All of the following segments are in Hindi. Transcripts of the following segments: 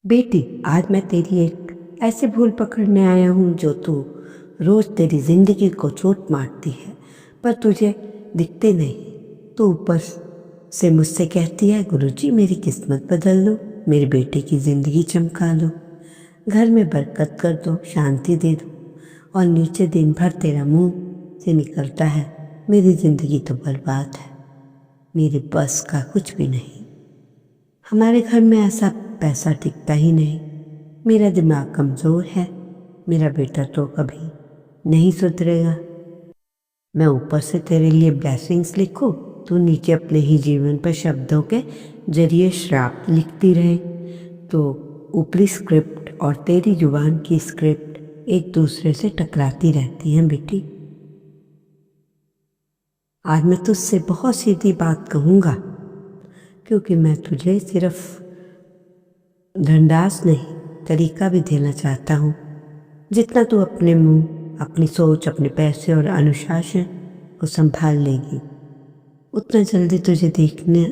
बेटी, आज मैं तेरी एक ऐसी भूल पकड़ने आया हूँ जो तू रोज तेरी जिंदगी को चोट मारती है, पर तुझे दिखते नहीं। तू ऊपर से मुझसे कहती है, गुरुजी मेरी किस्मत बदल दो, मेरे बेटे की जिंदगी चमका दो, घर में बरकत कर दो, शांति दे दो, और नीचे दिन भर तेरा मुंह से निकलता है, मेरी जिंदगी तो बर्बाद है, मेरे बस का कुछ भी नहीं। हमारे घर में ऐसा पैसा टिकता ही नहीं, मेरा दिमाग कमज़ोर है, मेरा बेटा तो कभी नहीं सुधरेगा। मैं ऊपर से तेरे लिए ब्लेसिंग्स लिखूं, तू नीचे अपने ही जीवन पर शब्दों के जरिए श्राप लिखती रहे, तो ऊपरी स्क्रिप्ट और तेरी जुबान की स्क्रिप्ट एक दूसरे से टकराती रहती हैं। बेटी, आज मैं तुझसे बहुत सीधी बात कहूँगा, क्योंकि मैं तुझे सिर्फ दंडास नहीं, तरीका भी देना चाहता हूँ। जितना तू अपने मुंह, अपनी सोच, अपने पैसे और अनुशासन को संभाल लेगी, उतना जल्दी तुझे देखने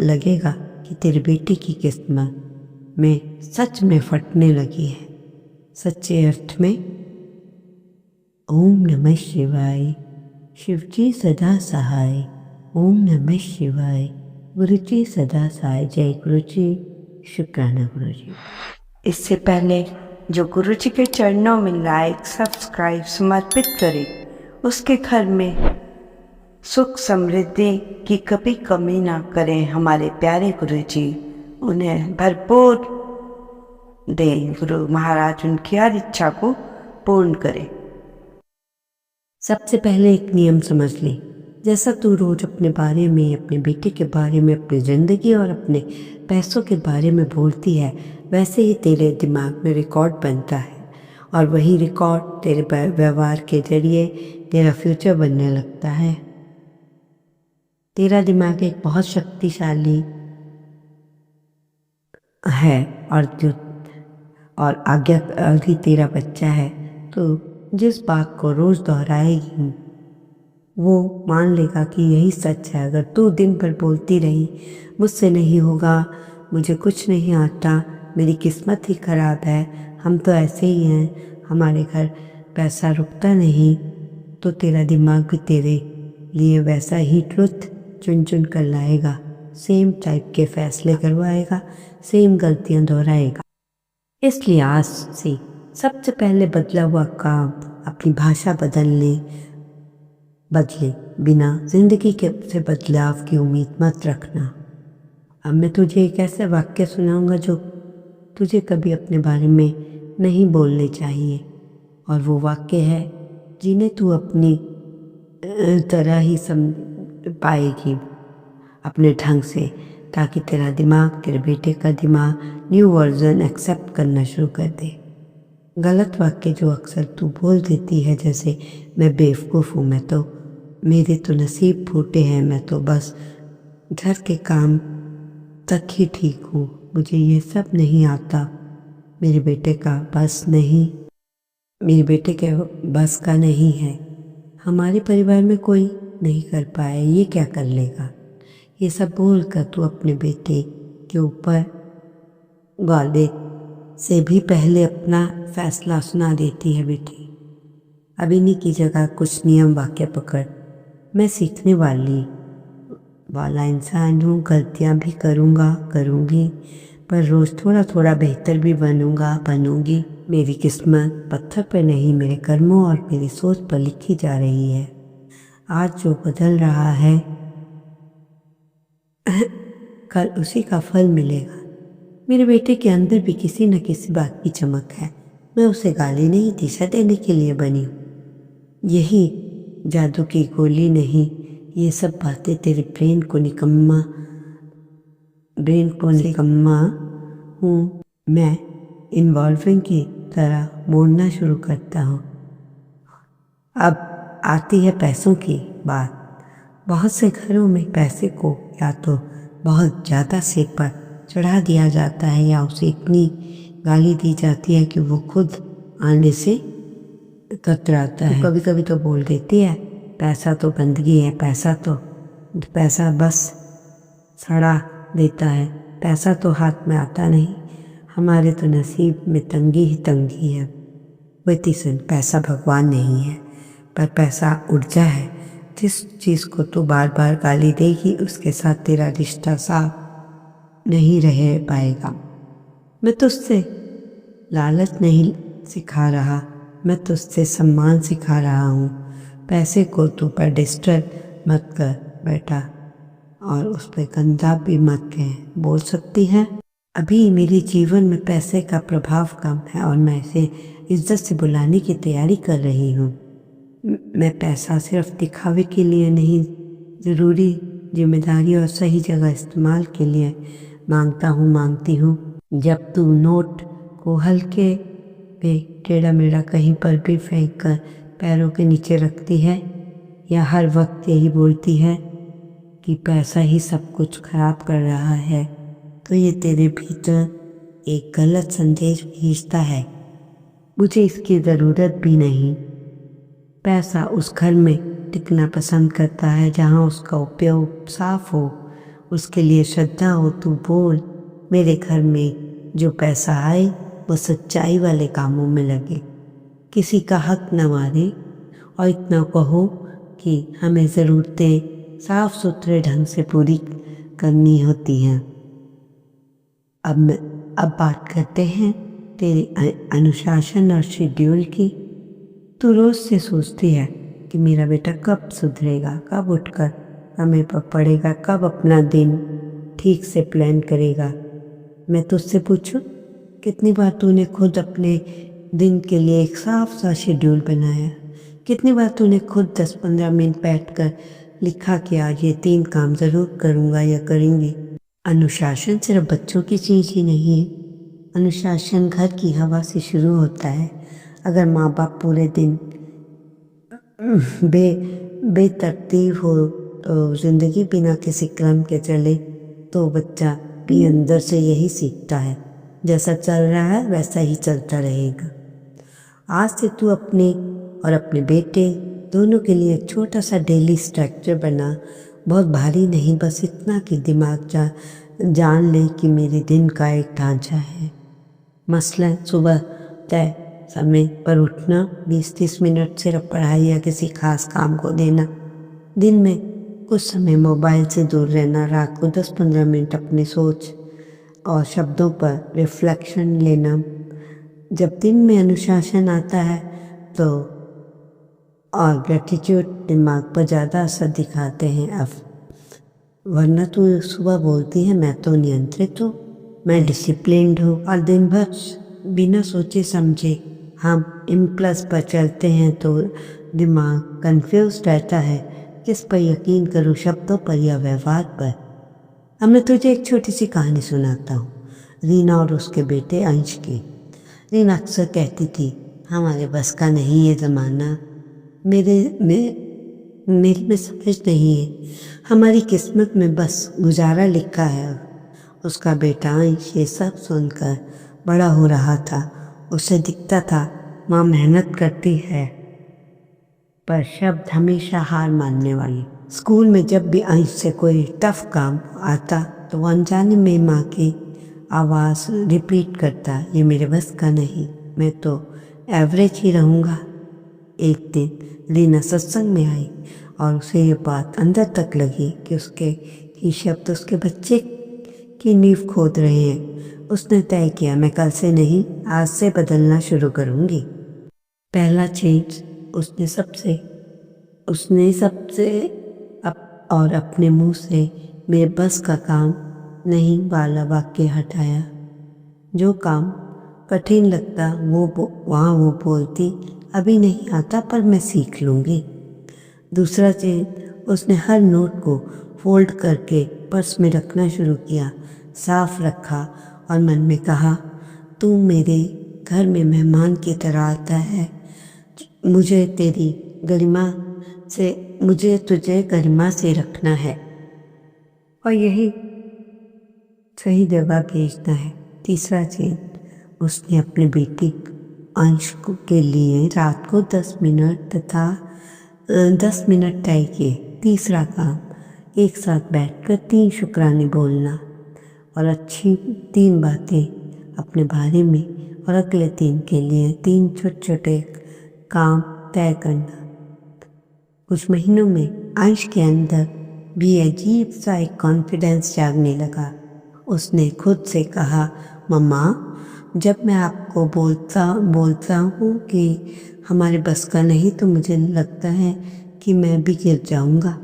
लगेगा कि तेरे बेटे की किस्मत में सच में फटने लगी है, सच्चे अर्थ में। ओम नमः शिवाय, शिवजी सदा सहाय। ओम नमः शिवाय, गुरुजी सदा सहाय। जय गुरुजी, शुक्राना गुरुजी। इससे पहले जो गुरुजी के चरणों में लाइक सब्सक्राइब समर्पित करे, उसके घर में सुख समृद्धि की कभी कमी ना करें। हमारे प्यारे गुरुजी उन्हें भरपूर दें, गुरु महाराज उनकी हर इच्छा को पूर्ण करें। सबसे पहले एक नियम समझ ले, जैसा तू रोज अपने बारे में, अपने बेटे के बारे में, अपनी ज़िंदगी और अपने पैसों के बारे में बोलती है, वैसे ही तेरे दिमाग में रिकॉर्ड बनता है, और वही रिकॉर्ड तेरे व्यवहार के जरिए तेरा फ्यूचर बनने लगता है। तेरा दिमाग एक बहुत शक्तिशाली है, और आज्ञाकारी तेरा बच्चा है, तो जिस बात को रोज दोहराएगी वो मान लेगा कि यही सच है। अगर तू दिन भर बोलती रही, मुझसे नहीं होगा, मुझे कुछ नहीं आता, मेरी किस्मत ही खराब है, हम तो ऐसे ही हैं, हमारे घर पैसा रुकता नहीं, तो तेरा दिमाग भी तेरे लिए वैसा ही ट्रुथ चुन चुन कर लाएगा, सेम टाइप के फैसले करवाएगा, सेम गलतियां दोहराएगा। इसलिए आज से सबसे पहले बदला हुआ काम अपनी भाषा बदले बिना जिंदगी के से बदलाव की उम्मीद मत रखना। अब मैं तुझे एक ऐसा वाक्य सुनाऊंगा जो तुझे कभी अपने बारे में नहीं बोलने चाहिए, और वो वाक्य है जिन्हें तू अपनी तरह ही समझ पाएगी, अपने ढंग से, ताकि तेरा दिमाग, तेरे बेटे का दिमाग न्यू वर्जन एक्सेप्ट करना शुरू कर दे। गलत वाक्य जो अक्सर तू बोल देती है, जैसे मैं बेवकूफ़ हूँ, मैं तो, मेरे तो नसीब फूटे हैं, मैं तो बस घर के काम तक ही ठीक हूँ, मुझे ये सब नहीं आता, मेरे बेटे का बस नहीं, मेरे बेटे के बस का नहीं है, हमारे परिवार में कोई नहीं कर पाया, ये क्या कर लेगा। ये सब बोल कर तू अपने बेटे के ऊपर वाले से भी पहले अपना फैसला सुना देती है। बेटी, अब इन्हीं की जगह कुछ नियम वाक्य पकड़। मैं सीखने वाला इंसान हूँ, गलतियाँ भी करूँगी, पर रोज़ थोड़ा थोड़ा बेहतर भी बनूँगी। मेरी किस्मत पत्थर पर नहीं, मेरे कर्मों और मेरी सोच पर लिखी जा रही है। आज जो बदल रहा है कल उसी का फल मिलेगा। मेरे बेटे के अंदर भी किसी न किसी बात की चमक है, मैं उसे गाली नहीं, दिशा देने के लिए बनी हूँ। यही जादू की गोली नहीं, ये सब बातें तेरे ब्रेन को निकम्मा हूँ मैं इन्वॉल्विंग की तरह मोड़ना शुरू करता हूँ। अब आती है पैसों की बात। बहुत से घरों में पैसे को या तो बहुत ज़्यादा सिर पर चढ़ा दिया जाता है, या उसे इतनी गाली दी जाती है कि वो खुद आने से कतराता है। कभी कभी तो बोल देती है, पैसा तो गंदगी है, पैसा बस सड़ा देता है, पैसा तो हाथ में आता नहीं, हमारे तो नसीब में तंगी ही तंगी है। बेटी सुन, पैसा भगवान नहीं है, पर पैसा ऊर्जा है। जिस चीज़ को तू बार बार गाली देगी उसके साथ तेरा रिश्ता साफ नहीं रह पाएगा। मैं तुझसे लालच नहीं सिखा रहा, मैं तुझसे सम्मान सिखा रहा हूँ। पैसे को तू पेडिस्टल मत कर बेटा, और उस पर गंदा भी मत कह। बोल सकती है, अभी मेरे जीवन में पैसे का प्रभाव कम है और मैं इसे इज्जत से बुलाने की तैयारी कर रही हूँ। मैं पैसा सिर्फ दिखावे के लिए नहीं, ज़रूरी जिम्मेदारी और सही जगह इस्तेमाल के लिए मांगती हूँ। जब तू नोट को हल्के पे टेढ़ा मेढ़ा कहीं पर भी फेंक कर पैरों के नीचे रखती है, या हर वक्त यही बोलती है कि पैसा ही सब कुछ खराब कर रहा है, तो ये तेरे भीतर एक गलत संदेश भेजता है। मुझे इसकी ज़रूरत भी नहीं। पैसा उस घर में टिकना पसंद करता है जहाँ उसका उपयोग साफ हो, उसके लिए श्रद्धा हो। तू बोल, मेरे घर में जो पैसा आए वो सच्चाई वाले कामों में लगे, किसी का हक न मारे, और इतना कहो कि हमें ज़रूरतें साफ सुथरे ढंग से पूरी करनी होती हैं। अब बात करते हैं तेरे अनुशासन और शेड्यूल की। तू रोज़ से सोचती है कि मेरा बेटा कब सुधरेगा, कब उठकर समय पर पढ़ेगा, कब अपना दिन ठीक से प्लान करेगा। मैं तुझसे पूछूं, कितनी बार तूने खुद अपने दिन के लिए एक साफ सा शेड्यूल बनाया? कितनी बार तूने खुद 10-15 मिनट बैठकर लिखा कि आज ये 3 काम ज़रूर करूँगा या करेंगे? अनुशासन सिर्फ बच्चों की चीज़ ही नहीं है। अनुशासन घर की हवा से शुरू होता है। अगर माँ बाप पूरे दिन बेतरतीब हो तो ज़िंदगी बिना किसी क्रम के चले तो बच्चा भी अंदर से यही सीखता है। जैसा चल रहा है वैसा ही चलता रहेगा। आज से तू अपने और अपने बेटे दोनों के लिए एक छोटा सा डेली स्ट्रक्चर बना। बहुत भारी नहीं, बस इतना कि दिमाग जान ले कि मेरे दिन का एक ढांचा है। मसलन सुबह तय समय पर उठना, 20-30 मिनट सिर्फ पढ़ाई या किसी खास काम को देना, दिन में कुछ समय मोबाइल से दूर रहना, रात को 10-15 मिनट अपनी सोच और शब्दों पर रिफ्लेक्शन लेना। जब दिन में अनुशासन आता है तो और ग्रेटिट्यूड दिमाग पर ज़्यादा असर दिखाते हैं। अब वरना तू सुबह बोलती है मैं तो नियंत्रित हूँ, मैं डिसिप्लिन्ड हूँ, और दिन भर बिना सोचे समझे हम इम्पल्स पर चलते हैं तो दिमाग कंफ्यूज रहता है। किस पर यकीन करूँ, शब्दों पर या व्यवहार पर? अब मैं तुझे एक छोटी सी कहानी सुनाता हूँ, रीना और उसके बेटे अंश की। रीना अक्सर कहती थी, हमारे बस का नहीं ये ज़माना, मेरे में समझ नहीं है, हमारी किस्मत में बस गुजारा लिखा है। उसका बेटा अंश ये सब सुनकर बड़ा हो रहा था। उसे दिखता था माँ मेहनत करती है, पर शब्द हमेशा हार मानने वाली। स्कूल में जब भी अंश से कोई टफ काम आता तो वो अनजाने में माँ की आवाज़ रिपीट करता, ये मेरे बस का नहीं, मैं तो एवरेज ही रहूँगा। एक दिन रीना सत्संग में आई और उसे ये बात अंदर तक लगी कि उसके ही शब्द उसके बच्चे की नींव खोद रहे हैं। उसने तय किया, मैं कल से नहीं, आज से बदलना शुरू करूँगी। पहला चेंज उसने सबसे और अपने मुंह से मेरे बस का काम नहीं वाला वाक्य हटाया। जो काम कठिन लगता वहाँ वो बोलती, अभी नहीं आता पर मैं सीख लूँगी। दूसरा चेंज, उसने हर नोट को फोल्ड करके पर्स में रखना शुरू किया, साफ रखा और मन में कहा, तू मेरे घर में मेहमान की तरह आता है, मुझे तुझे गरिमा से रखना है और यही सही जगह भेजना है। तीसरा चेंज, उसने अपने बेटी अंश के लिए रात को 10 मिनट तय किए। तीसरा काम, एक साथ बैठकर 3 शुक्राने बोलना और अच्छी 3 बातें अपने बारे में और अगले दिन के लिए 3 छोटे छोटे काम तय करना। कुछ महीनों में आयुष के अंदर भी अजीब सा एक कॉन्फिडेंस जागने लगा। उसने खुद से कहा, मम्मा, जब मैं आपको बोलता हूँ कि हमारे बस का नहीं तो मुझे लगता है कि मैं भी गिर जाऊँगा,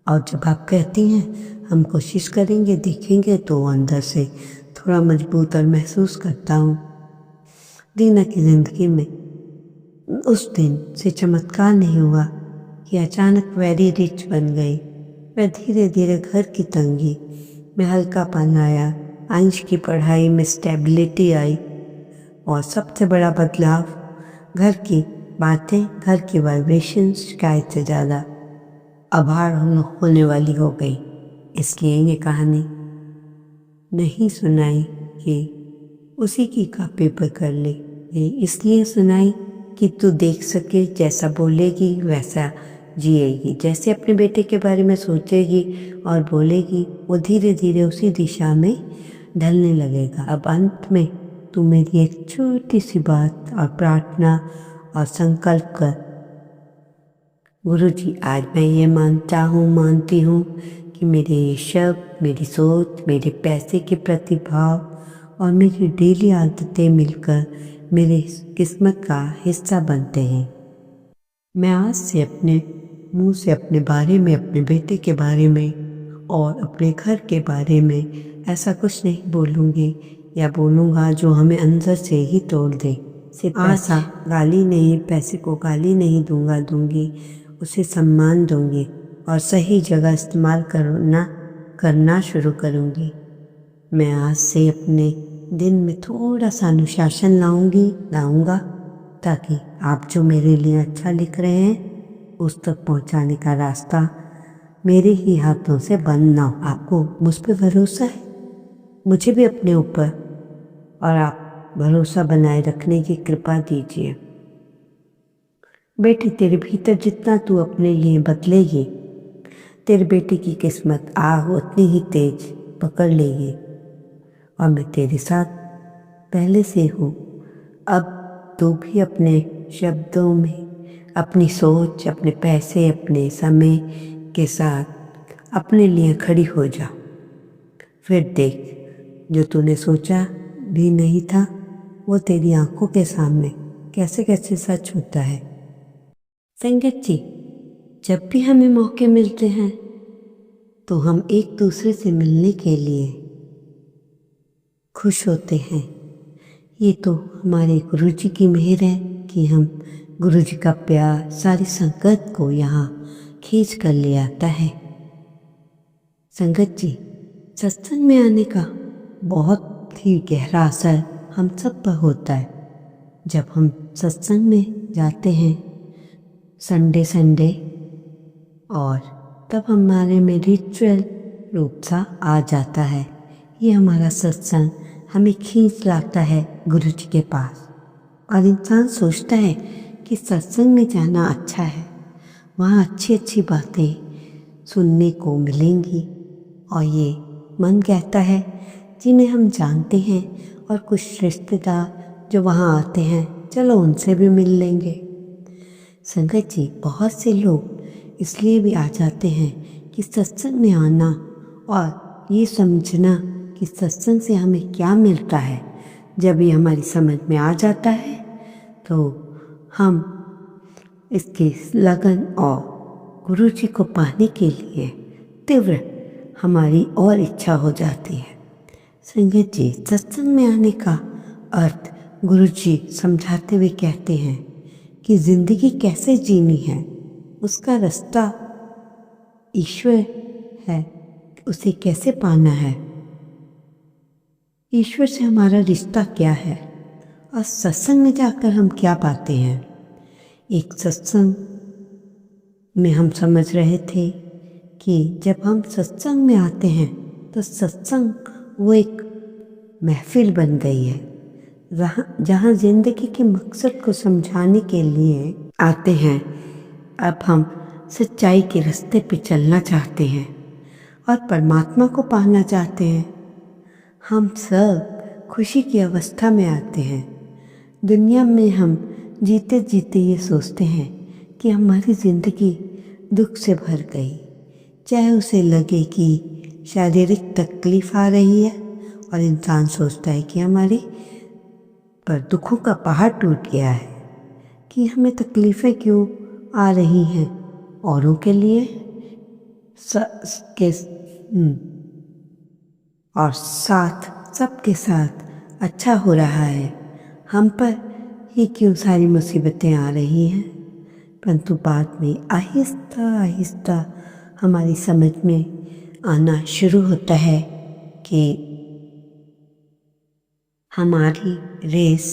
और जब आप कहती हैं हम कोशिश करेंगे देखेंगे तो अंदर से थोड़ा मजबूत और महसूस करता हूँ। दीना की ज़िंदगी में उस दिन से चमत्कार नहीं हुआ कि अचानक वेरी रिच बन गई। वह धीरे धीरे घर की तंगी में हल्कापन आया, आयुष की पढ़ाई में स्टेबिलिटी आई, और सबसे बड़ा बदलाव घर की बातें, घर की वाइब्रेशन शिकायत से ज़्यादा आभार होने वाली हो गई। इसलिए ये कहानी नहीं सुनाई कि उसी की कॉपी पर कर ले, ये इसलिए सुनाई कि तू देख सके जैसा बोलेगी वैसा जिएगी, जैसे अपने बेटे के बारे में सोचेगी और बोलेगी वो धीरे धीरे उसी दिशा में ढलने लगेगा। अब अंत में तू मेरी एक छोटी सी बात और प्रार्थना और संकल्प कर। गुरुजी, आज मैं ये मानती हूँ कि मेरे ये शब्द, मेरी सोच, मेरे पैसे के प्रति भाव और मेरी डेली आदतें मिलकर मेरे किस्मत का हिस्सा बनते हैं। मैं आज से अपने मुंह से अपने बारे में, अपने बेटे के बारे में और अपने घर के बारे में ऐसा कुछ नहीं बोलूँगी या बोलूँगा जो हमें अंदर से ही तोड़ दे। सिर्फ ऐसा गाली नहीं, पैसे को गाली नहीं दूंगी, उसे सम्मान दूंगी और सही जगह इस्तेमाल करना शुरू करूँगी। मैं आज से अपने दिन में थोड़ा सा अनुशासन लाऊंगा ताकि आप जो मेरे लिए अच्छा लिख रहे हैं उस तक पहुंचाने का रास्ता मेरे ही हाथों से बंद ना हो। आपको मुझ पर भरोसा है, मुझे भी अपने ऊपर और आप भरोसा बनाए रखने की कृपा दीजिए। बेटी, तेरे भीतर जितना तू अपने लिए बदलेगी, तेरे बेटे की किस्मत आग उतनी ही तेज पकड़ लेगी। और मैं तेरे साथ पहले से हूँ। अब तू भी अपने शब्दों में, अपनी सोच, अपने पैसे, अपने समय के साथ अपने लिए खड़ी हो जा। फिर देख, जो तूने सोचा भी नहीं था वो तेरी आंखों के सामने कैसे कैसे सच होता है। संगत जी, जब भी हमें मौके मिलते हैं तो हम एक दूसरे से मिलने के लिए खुश होते हैं। ये तो हमारे गुरुजी की मेहर है कि हम गुरुजी का प्यार सारी संगत को यहाँ खींच कर ले आता है। संगत जी, सत्संग में आने का बहुत ही गहरा असर हम सब पर होता है। जब हम सत्संग में जाते हैं संडे और तब हमारे में रिचुअल रूप सा आ जाता है। ये हमारा सत्संग हमें खींच लाता है गुरुजी के पास, और इंसान सोचता है कि सत्संग में जाना अच्छा है, वहाँ अच्छी अच्छी बातें सुनने को मिलेंगी। और ये मन कहता है जिन्हें हम जानते हैं और कुछ रिश्तेदार जो वहाँ आते हैं, चलो उनसे भी मिल लेंगे। संगत जी, बहुत से लोग इसलिए भी आ जाते हैं कि सत्संग में आना और ये समझना कि सत्संग से हमें क्या मिलता है, जब ये हमारी समझ में आ जाता है तो हम इसकी लगन और गुरुजी को पाने के लिए तीव्र हमारी और इच्छा हो जाती है। संगत जी, सत्संग में आने का अर्थ गुरुजी समझाते हुए कहते हैं कि जिंदगी कैसे जीनी है, उसका रास्ता ईश्वर है, उसे कैसे पाना है, ईश्वर से हमारा रिश्ता क्या है और सत्संग में जाकर हम क्या पाते हैं। एक सत्संग में हम समझ रहे थे कि जब हम सत्संग में आते हैं तो सत्संग वो एक महफिल बन गई है जहाँ जिंदगी के मकसद को समझाने के लिए आते हैं। अब हम सच्चाई के रास्ते पे चलना चाहते हैं और परमात्मा को पाना चाहते हैं। हम सब खुशी की अवस्था में आते हैं। दुनिया में हम जीते जीते ये सोचते हैं कि हमारी ज़िंदगी दुख से भर गई, चाहे उसे लगे कि शारीरिक तकलीफ़ आ रही है और इंसान सोचता है कि हमारे पर दुखों का पहाड़ टूट गया है, कि हमें तकलीफ़ें क्यों आ रही हैं। औरों के लिए और साथ सबके साथ अच्छा हो रहा है, हम पर ही क्यों सारी मुसीबतें आ रही हैं। परंतु बाद में आहिस्ता आहिस्ता हमारी समझ में आना शुरू होता है कि हमारी रेस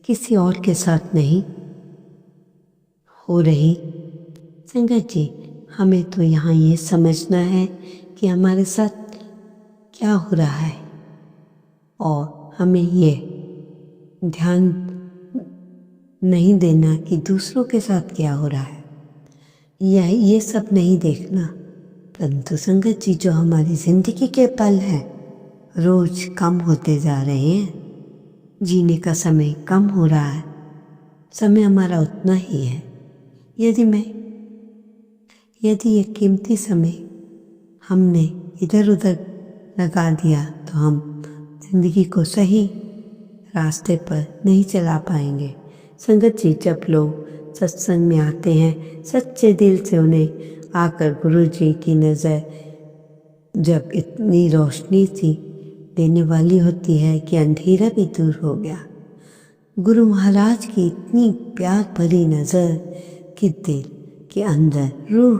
किसी और के साथ नहीं हो रही। संगत जी, हमें तो यहाँ ये समझना है कि हमारे साथ क्या हो रहा है और हमें ये ध्यान नहीं देना कि दूसरों के साथ क्या हो रहा है, ये सब नहीं देखना। परंतु संगत जी, जो हमारी ज़िंदगी के पल हैं रोज़ कम होते जा रहे हैं, जीने का समय कम हो रहा है, समय हमारा उतना ही है। यदि ये कीमती समय हमने इधर उधर लगा दिया तो हम जिंदगी को सही रास्ते पर नहीं चला पाएंगे। संगत जी, जब लोग सत्संग में आते हैं, सच्चे दिल से उन्हें आकर गुरु जी की नज़र जब इतनी रोशनी सी देने वाली होती है कि अंधेरा भी दूर हो गया। गुरु महाराज की इतनी प्यार भरी नज़र कि दिल के अंदर रूह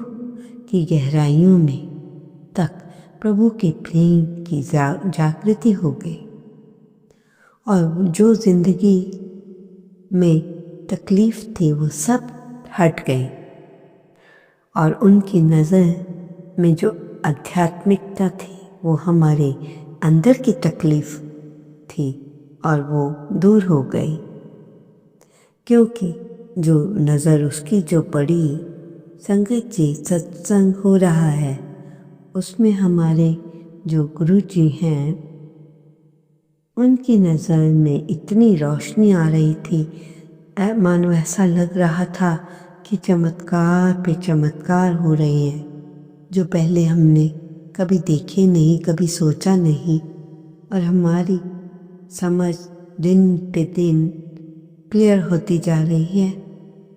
की गहराइयों में तक प्रभु के प्रेम की जागृति हो गई और जो ज़िंदगी में तकलीफ़ थी वो सब हट गई और उनकी नज़र में जो आध्यात्मिकता थी वो हमारे अंदर की तकलीफ़ थी और वो दूर हो गई, क्योंकि जो नज़र उसकी जो पड़ी, संगत जी, सत्संग हो रहा है उसमें हमारे जो गुरु जी हैं उनकी नज़र में इतनी रोशनी आ रही थी, मानो ऐसा लग रहा था कि चमत्कार पे चमत्कार हो रहे हैं जो पहले हमने कभी देखे नहीं, कभी सोचा नहीं। और हमारी समझ दिन पे दिन क्लियर होती जा रही है,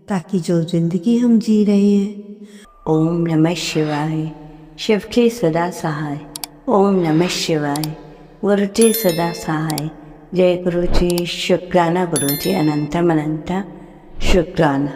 ताकि जो ज़िंदगी हम जी रहे हैं। ओम नमः शिवाय। शिव जी सदा सहाय। ओम नमः शिवाय। गुरु जी सदा सहाय। जय गुरु जी। शुक्राना गुरु जी, अनंतम अनंत शुक्राना।